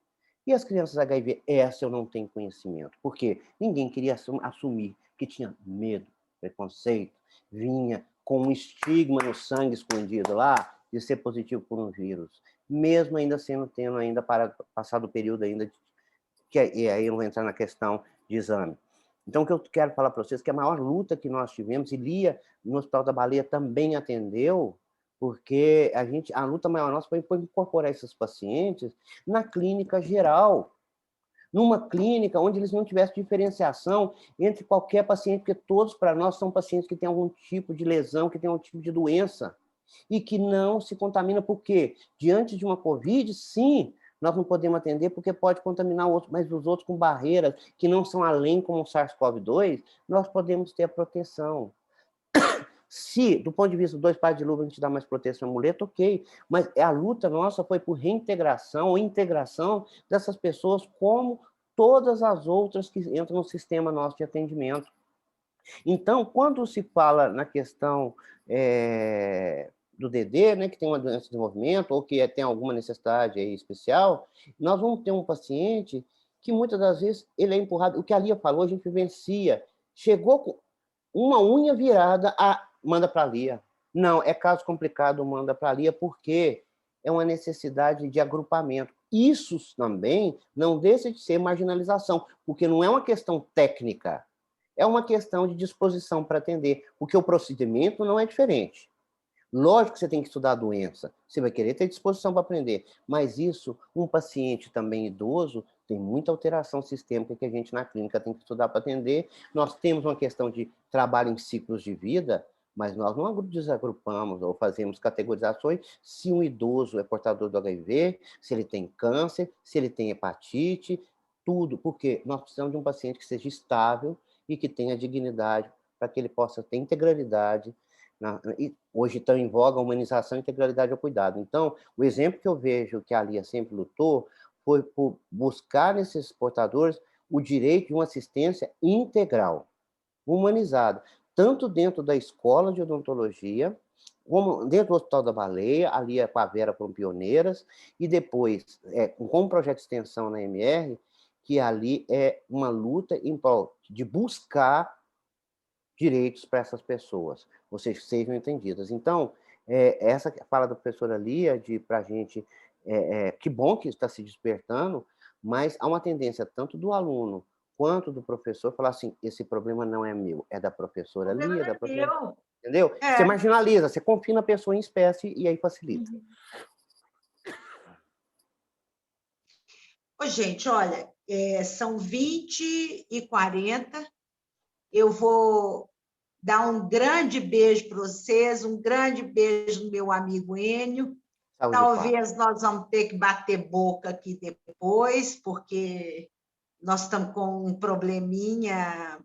E as crianças HIV, essa eu não tenho conhecimento, porque ninguém queria assumir que tinha medo, preconceito, vinha com um estigma no sangue escondido lá, de ser positivo por um vírus, mesmo ainda tendo ainda passado o período ainda, e aí eu não vou entrar na questão de exame. Então, o que eu quero falar para vocês é que a maior luta que nós tivemos, e Lia, no Hospital da Baleia, também atendeu, porque a luta maior nossa foi incorporar esses pacientes na clínica geral, numa clínica onde eles não tivessem diferenciação entre qualquer paciente, porque todos, para nós, são pacientes que têm algum tipo de lesão, que têm algum tipo de doença, e que não se contamina, porque diante de uma Covid, sim, nós não podemos atender porque pode contaminar outros, mas os outros com barreiras que não são além como o SARS-CoV-2, nós podemos ter a proteção. Se, do ponto de vista dos 2 pares de luva, a gente dá mais proteção à muleta, ok, mas a luta nossa foi por reintegração ou integração dessas pessoas como todas as outras que entram no sistema nosso de atendimento. Então, quando se fala na questão do DD, né, que tem uma doença de desenvolvimento ou que tem alguma necessidade aí especial, nós vamos ter um paciente que muitas das vezes ele é empurrado. O que a Lia falou, a gente vivencia. Chegou com uma unha virada, manda para a Lia. Não, é caso complicado, manda para a Lia, porque é uma necessidade de agrupamento. Isso também não deixa de ser marginalização, porque não é uma questão técnica, é uma questão de disposição para atender, porque o procedimento não é diferente. Lógico que você tem que estudar a doença, você vai querer ter disposição para aprender, mas isso, um paciente também idoso, tem muita alteração sistêmica que a gente na clínica tem que estudar para atender. Nós temos uma questão de trabalho em ciclos de vida, mas nós não desagrupamos ou fazemos categorizações se um idoso é portador do HIV, se ele tem câncer, se ele tem hepatite, tudo, porque nós precisamos de um paciente que seja estável e que tenha dignidade para que ele possa ter integralidade. E hoje está em voga a humanização e integralidade ao cuidado. Então, o exemplo que eu vejo que a Lia sempre lutou foi por buscar nesses portadores o direito de uma assistência integral, humanizada, tanto dentro da escola de odontologia, como dentro do Hospital da Baleia, a Lia com a Vera foram pioneiras, e depois, com um projeto de extensão na MR, que ali é uma luta em prol de buscar direitos para essas pessoas, ou seja, sejam entendidas. Então, essa fala da professora Lia, para a gente, que bom que está se despertando, mas há uma tendência tanto do aluno quanto do professor falar assim, esse problema não é meu, é da professora Lia, da professora... Entendeu? Você marginaliza, você confina a pessoa em espécie e aí facilita. Ô, gente, olha, são 20h40, eu vou dar um grande beijo para vocês, um grande beijo no meu amigo Enio. Saúde. Talvez nós vamos ter que bater boca aqui depois, porque nós estamos com um probleminha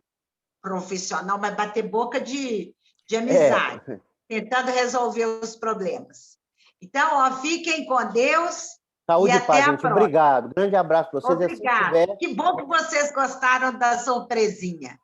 profissional, mas bater boca de amizade, tentando resolver os problemas. Então, ó, fiquem com Deus. Saúde e paz, gente. Obrigado. Grande abraço para vocês. Obrigada. Que bom que vocês gostaram da surpresinha.